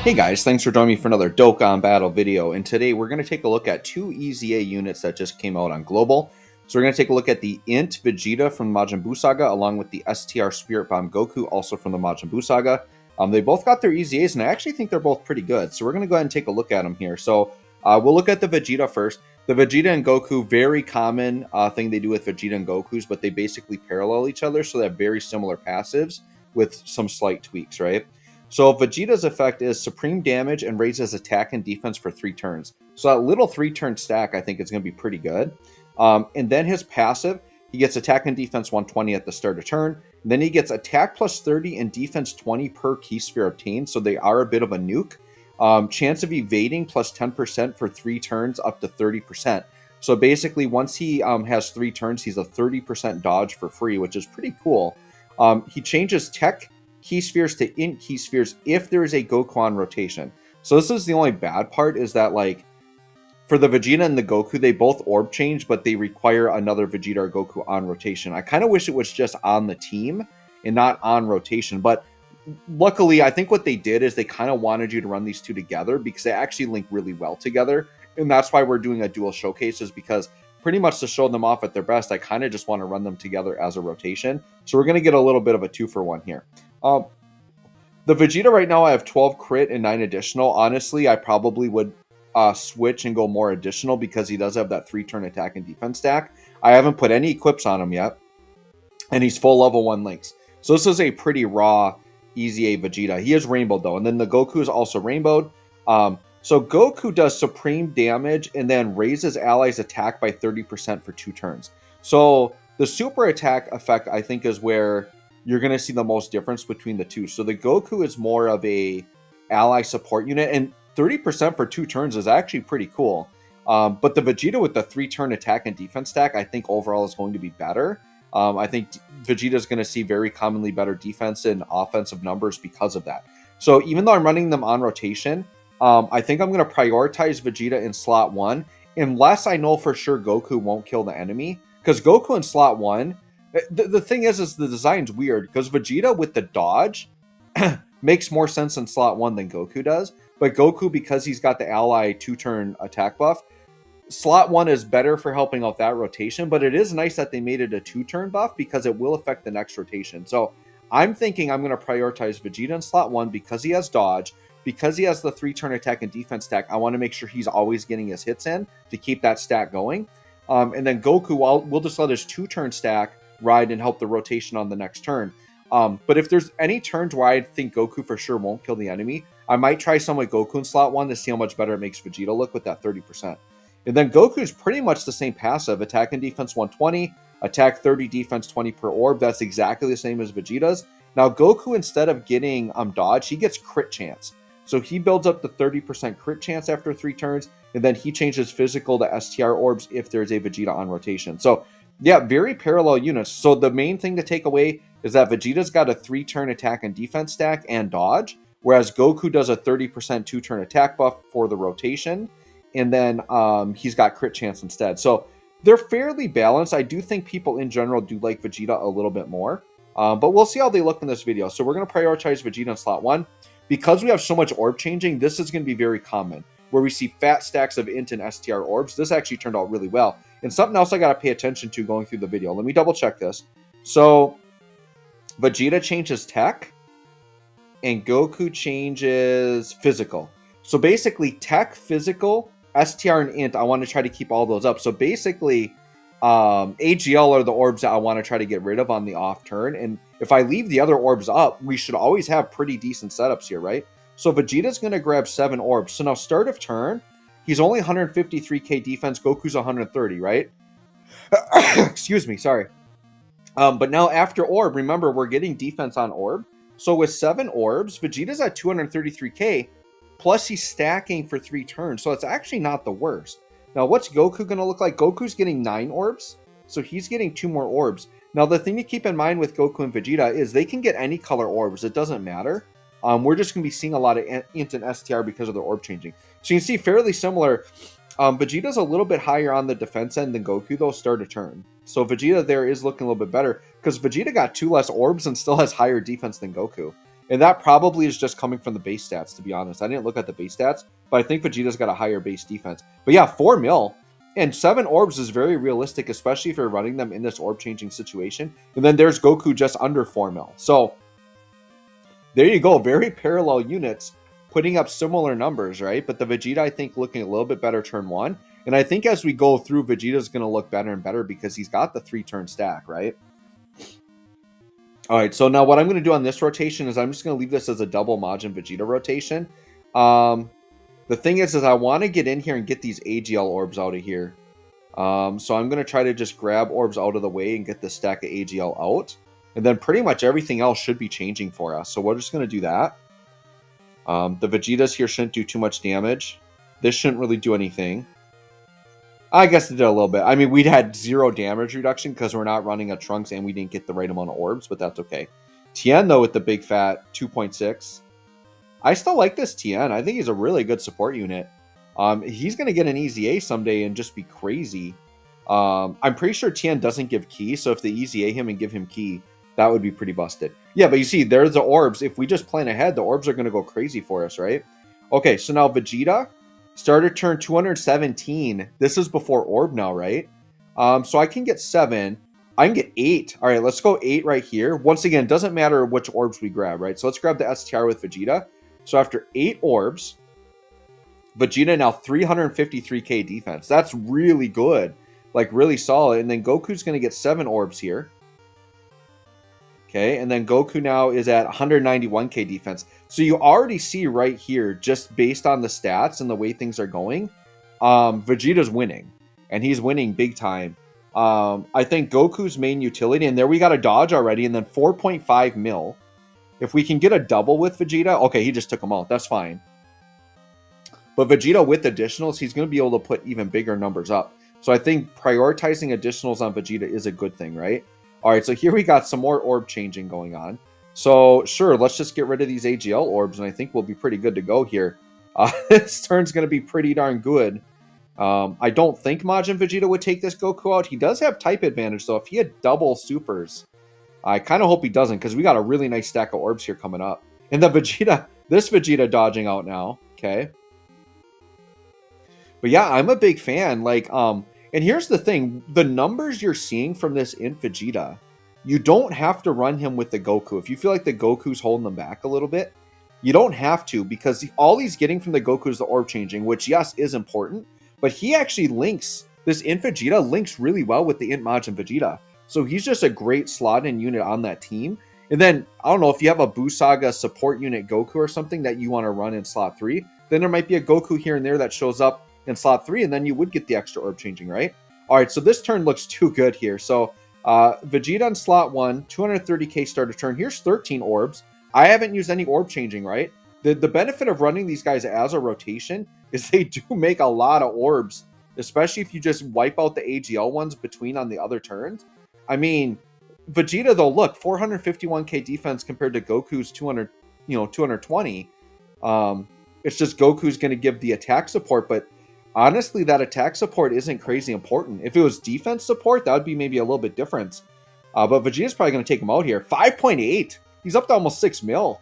Hey guys, thanks for joining me for another Dokkan Battle video, and today we're going to take a look at two EZA units that just came out on Global. So we're going to take a look at the Int Vegeta from the Majin Buu Saga, along with the STR Spirit Bomb Goku, also from the Majin Buu Saga. They both got their EZAs, and I actually think they're both pretty good. So we're going to go ahead and take a look at them here. So we'll look at the Vegeta first. The Vegeta and Goku, very common thing they do with Vegeta and Goku's, but they basically parallel each other, so they have very similar passives with some slight tweaks, right? So Vegeta's effect is supreme damage and raises attack and defense for 3 turns. So that little 3-turn stack, I think, is going to be pretty good. And then his passive, he gets attack and defense 120 at the start of turn. And then he gets attack plus 30 and defense 20 per key sphere obtained. So they are a bit of a nuke. Chance of evading plus 10% for 3 turns up to 30%. So basically, once he has 3 turns, he's a 30% dodge for free, which is pretty cool. He changes tech key spheres to int key spheres if there is a Goku on rotation. So this is the only bad part, is that like for the Vegeta and the Goku, they both orb change, but they require another Vegeta or Goku on rotation. I kind of wish it was just on the team and not on rotation, but luckily I think what they did is they kind of wanted you to run these two together because they actually link really well together, and that's why we're doing a dual showcases, because pretty much to show them off at their best, I kind of just want to run them together as a rotation. So we're going to get a little bit of a 2-for-1 here. The Vegeta right now, I have 12 crit and 9 additional. Honestly, I probably would switch and go more additional because he does have that 3-turn attack and defense stack. I haven't put any equips on him yet, and he's full level 1 links. So this is a pretty raw EZA Vegeta. He is rainbowed though, and then the Goku is also rainbowed. So Goku does supreme damage and then raises allies' attack by 30% for 2 turns. So the super attack effect, I think, is where you're going to see the most difference between the two. So the Goku is more of a ally support unit, and 30% for 2 turns is actually pretty cool. But the Vegeta with the 3-turn attack and defense stack, I think overall is going to be better. I think Vegeta is going to see very commonly better defense and offensive numbers because of that. So even though I'm running them on rotation, I think I'm going to prioritize Vegeta in slot 1, unless I know for sure Goku won't kill the enemy. Because Goku in slot 1, the thing is the design's weird, because Vegeta with the dodge makes more sense in slot 1 than Goku does. But Goku, because he's got the ally 2-turn attack buff, slot 1 is better for helping out that rotation. But it is nice that they made it a 2-turn buff, because it will affect the next rotation. So I'm thinking I'm going to prioritize Vegeta in slot 1 because he has dodge, because he has the 3-turn attack and defense stack. I want to make sure he's always getting his hits in to keep that stack going. And then Goku, we'll just let his 2-turn stack ride and help the rotation on the next turn. But if there's any turns where I think Goku for sure won't kill the enemy, I might try some with Goku in slot 1 to see how much better it makes Vegeta look with that 30%. And then Goku's pretty much the same passive: attack and defense 120, attack 30, defense 20 per orb. That's exactly the same as Vegeta's. Now Goku, instead of getting dodge, he gets crit chance. So he builds up the 30% crit chance after 3 turns, and then he changes physical to STR orbs if there's a Vegeta on rotation. So yeah, very parallel units. So the main thing to take away is that Vegeta's got a 3-turn attack and defense stack and dodge, whereas Goku does a 30% 2-turn attack buff for the rotation, and then he's got crit chance instead. So they're fairly balanced. I do think people in general do like Vegeta a little bit more, but we'll see how they look in this video. So we're going to prioritize Vegeta in slot 1. Because we have so much orb changing, this is going to be very common, where we see fat stacks of int and STR orbs. This actually turned out really well. And something else I got to pay attention to going through the video. Let me double check this. So Vegeta changes tech, and Goku changes physical. So basically tech, physical, STR, and int, I want to try to keep all those up. So basically AGL are the orbs that I want to try to get rid of on the off turn. And if I leave the other orbs up, we should always have pretty decent setups here, right? So Vegeta's going to grab 7 orbs. So now start of turn, he's only 153k defense. Goku's 130, right? Excuse me, sorry. But now after orb, remember, we're getting defense on orb. So with 7 orbs, Vegeta's at 233k, plus he's stacking for 3 turns. So it's actually not the worst. Now, what's Goku going to look like? Goku's getting 9 orbs, so he's getting 2 more orbs. Now, the thing to keep in mind with Goku and Vegeta is they can get any color orbs. It doesn't matter. We're just going to be seeing a lot of int and STR because of their orb changing. So you can see fairly similar. Vegeta's a little bit higher on the defense end than Goku, though, start a turn. So Vegeta there is looking a little bit better because Vegeta got 2 less orbs and still has higher defense than Goku. And that probably is just coming from the base stats, to be honest. I didn't look at the base stats, but I think Vegeta's got a higher base defense. But yeah, 4 mil and 7 orbs is very realistic, especially if you're running them in this orb changing situation. And then there's Goku just under 4 mil. So there you go. Very parallel units putting up similar numbers, right? But the Vegeta, I think, looking a little bit better turn 1. And I think as we go through, Vegeta's going to look better and better because he's got the 3-turn stack, right? All right, so now what I'm going to do on this rotation is I'm just going to leave this as a double Majin Vegeta rotation. The thing is I want to get in here and get these AGL orbs out of here. So I'm going to try to just grab orbs out of the way and get the stack of AGL out. And then pretty much everything else should be changing for us. So we're just going to do that. The Vegetas here shouldn't do too much damage. This shouldn't really do anything. I guess it did a little bit. I mean, we'd had 0 damage reduction because we're not running a Trunks and we didn't get the right amount of orbs, but that's okay. Tien, though, with the big fat 2.6. I still like this Tien. I think he's a really good support unit. He's going to get an easy A someday and just be crazy. I'm pretty sure Tien doesn't give Ki, so if they easy A him and give him Ki, that would be pretty busted. Yeah, but you see, there's the orbs. If we just plan ahead, the orbs are going to go crazy for us, right? Okay, so now Vegeta started turn 217. This is before orb now, right? So I can get 7. I can get 8. All right, let's go 8 right here. Once again, doesn't matter which orbs we grab, right? So let's grab the STR with Vegeta. So after 8 orbs, Vegeta now 353k defense. That's really good. Like, really solid. And then Goku's going to get 7 orbs here. Okay, and then Goku now is at 191k defense. So you already see right here, just based on the stats and the way things are going, Vegeta's winning. And he's winning big time. I think Goku's main utility, and there we got a dodge already, and then 4.5 mil. If we can get a double with Vegeta, okay, he just took him out. That's fine. But Vegeta with additionals, he's going to be able to put even bigger numbers up. So I think prioritizing additionals on Vegeta is a good thing, right? All right, so here we got some more orb changing going on. So sure, let's just get rid of these AGL orbs, and I think we'll be pretty good to go here. This turn's going to be pretty darn good. I don't think Majin Vegeta would take this Goku out. He does have type advantage, though. If he had double supers, I kind of hope he doesn't, because we got a really nice stack of orbs here coming up. And the Vegeta, this Vegeta dodging out now, okay? But yeah, I'm a big fan. Like, and here's the thing. The numbers you're seeing from this Int Vegeta, you don't have to run him with the Goku. If you feel like the Goku's holding them back a little bit, you don't have to, because all he's getting from the Goku is the orb changing, which, yes, is important. But he actually links, this Int Vegeta links really well with the Int Majin Vegeta. So he's just a great slot-in unit on that team. And then, I don't know, if you have a Buu Saga support unit Goku or something that you want to run in slot 3, then there might be a Goku here and there that shows up in slot 3, and then you would get the extra orb changing, right? All right, so this turn looks too good here. So Vegeta in slot 1, 230k starter turn. Here's 13 orbs. I haven't used any orb changing, right? The benefit of running these guys as a rotation is they do make a lot of orbs, especially if you just wipe out the AGL ones between on the other turns. I mean, Vegeta, though, look, 451k defense compared to Goku's 220. It's just Goku's going to give the attack support, but honestly, that attack support isn't crazy important. If it was defense support, that would be maybe a little bit different. But Vegeta's probably going to take him out here. 5.8. He's up to almost 6 mil.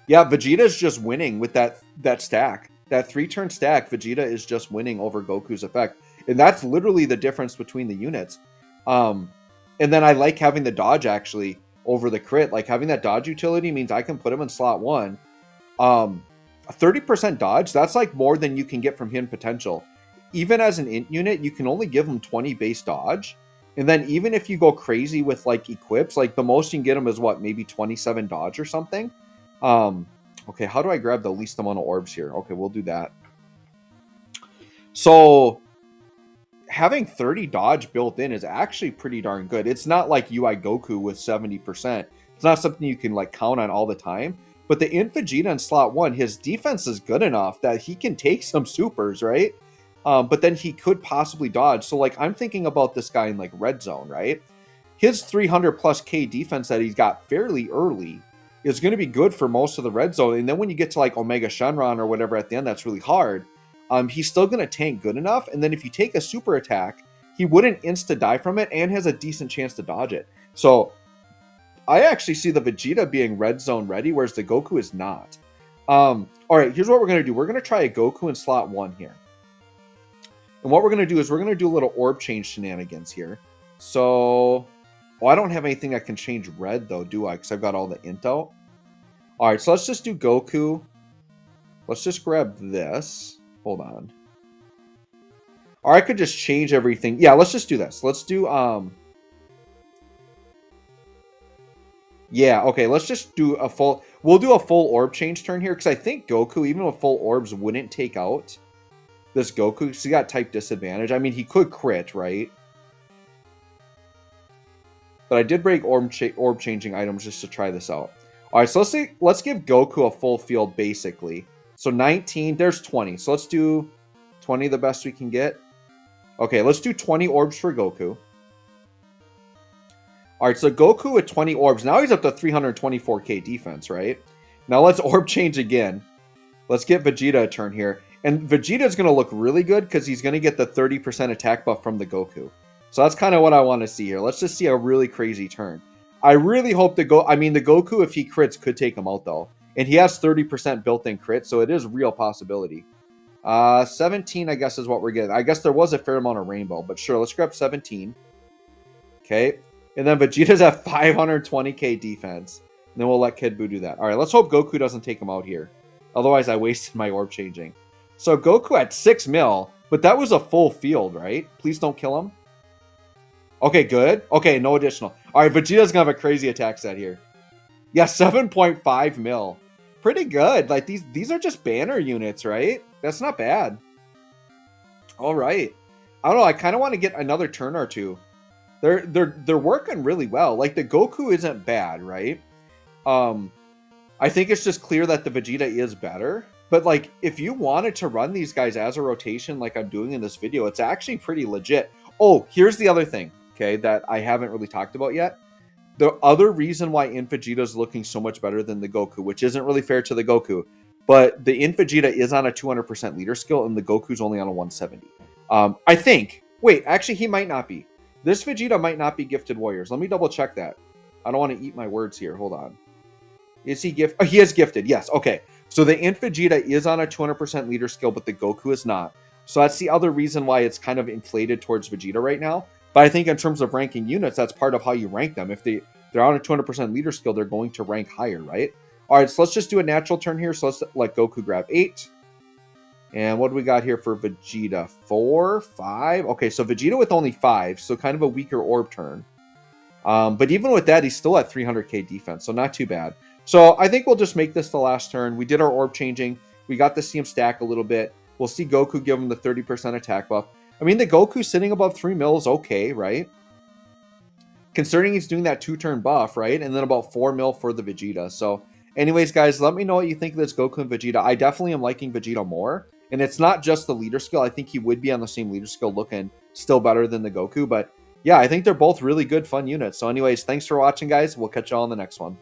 Yeah, Vegeta's just winning with that stack. That 3-turn stack, Vegeta is just winning over Goku's effect. And that's literally the difference between the units. And then I like having the dodge, actually, over the crit. Like, having that dodge utility means I can put him in slot 1. 30% dodge, that's like more than you can get from hidden potential. Even as an int unit, you can only give him 20 base dodge. And then even if you go crazy with like equips, like the most you can get him is what, maybe 27 dodge or something. Okay, how do I grab the least amount of orbs here? Okay, we'll do that. So having 30 dodge built in is actually pretty darn good. It's not like UI Goku with 70%. It's not something you can like count on all the time. But the Int Vegeta in slot 1, his defense is good enough that he can take some supers, right? But then he could possibly dodge. So like, I'm thinking about this guy in like red zone, right? His 300 plus K defense that he's got fairly early is going to be good for most of the red zone. And then when you get to like Omega Shenron or whatever at the end, that's really hard. He's still going to tank good enough. And then if you take a super attack, he wouldn't insta die from it and has a decent chance to dodge it. So I actually see the Vegeta being red zone ready, whereas the Goku is not. All right, here's what we're going to do. We're going to try a Goku in slot 1 here. And what we're going to do is we're going to do a little orb change shenanigans here. So, well, I don't have anything that can change red, though, do I? Because I've got all the int out. All right, so let's just do Goku. Let's just grab this. Hold on. Or I could just change everything. Yeah, let's just do this. Let's do, yeah, okay, let's just do a full... We'll do a full orb change turn here, because I think Goku, even with full orbs, wouldn't take out this Goku, because he got type disadvantage. I mean, he could crit, right? But I did break orb changing items just to try this out. All right, so let's give Goku a full field, basically. So 19, there's 20. So let's do 20 the best we can get. Okay, let's do 20 orbs for Goku. All right, so Goku with 20 orbs. Now he's up to 324k defense, right? Now let's orb change again. Let's get Vegeta a turn here. And Vegeta's going to look really good because he's going to get the 30% attack buff from the Goku. So that's kind of what I want to see here. Let's just see a really crazy turn. I really hope the Goku, if he crits, could take him out, though. And he has 30% built-in crit, so it is a real possibility. 17, I guess, is what we're getting. I guess there was a fair amount of rainbow, but sure, let's grab 17. Okay. And then Vegeta's at 520k defense. And then we'll let Kid Buu do that. All right, let's hope Goku doesn't take him out here. Otherwise, I wasted my orb changing. So Goku at 6 mil, but that was a full field, right? Please don't kill him. Okay, good. Okay, no additional. All right, Vegeta's going to have a crazy attack set here. Yeah, 7.5 mil. Pretty good. Like, these are just banner units, right? That's not bad. All right. I don't know. I kind of want to get another turn or two. They're working really well. Like, the Goku isn't bad, right? I think it's just clear that the Vegeta is better. But, like, if you wanted to run these guys as a rotation like I'm doing in this video, it's actually pretty legit. Oh, here's the other thing, okay, that I haven't really talked about yet. The other reason why Int Vegeta is looking so much better than the Goku, which isn't really fair to the Goku, but the Int Vegeta is on a 200% leader skill, and the Goku's only on a 170. I think. Wait, actually, he might not be. This Vegeta might not be Gifted Warriors. Let me double check that. I don't want to eat my words here. Hold on. Is he gifted? Oh, he is gifted. Yes. Okay. So the Int Vegeta is on a 200% leader skill, but the Goku is not. So that's the other reason why it's kind of inflated towards Vegeta right now. But I think in terms of ranking units, that's part of how you rank them. If they're on a 200% leader skill, they're going to rank higher, right? All right, so let's just do a natural turn here. So let's let Goku grab 8. And what do we got here for Vegeta? 4, 5. Okay, so Vegeta with only 5, so kind of a weaker orb turn. But even with that, he's still at 300k defense, so not too bad. So I think we'll just make this the last turn. We did our orb changing. We got to see him stack a little bit. We'll see Goku give him the 30% attack buff. I mean, the Goku sitting above 3 mil is okay, right? Considering he's doing that 2-turn buff, right? And then about 4 mil for the Vegeta. So anyways, guys, let me know what you think of this Goku and Vegeta. I definitely am liking Vegeta more. And it's not just the leader skill. I think he would be on the same leader skill looking still better than the Goku. But yeah, I think they're both really good, fun units. So anyways, thanks for watching, guys. We'll catch you all on the next one.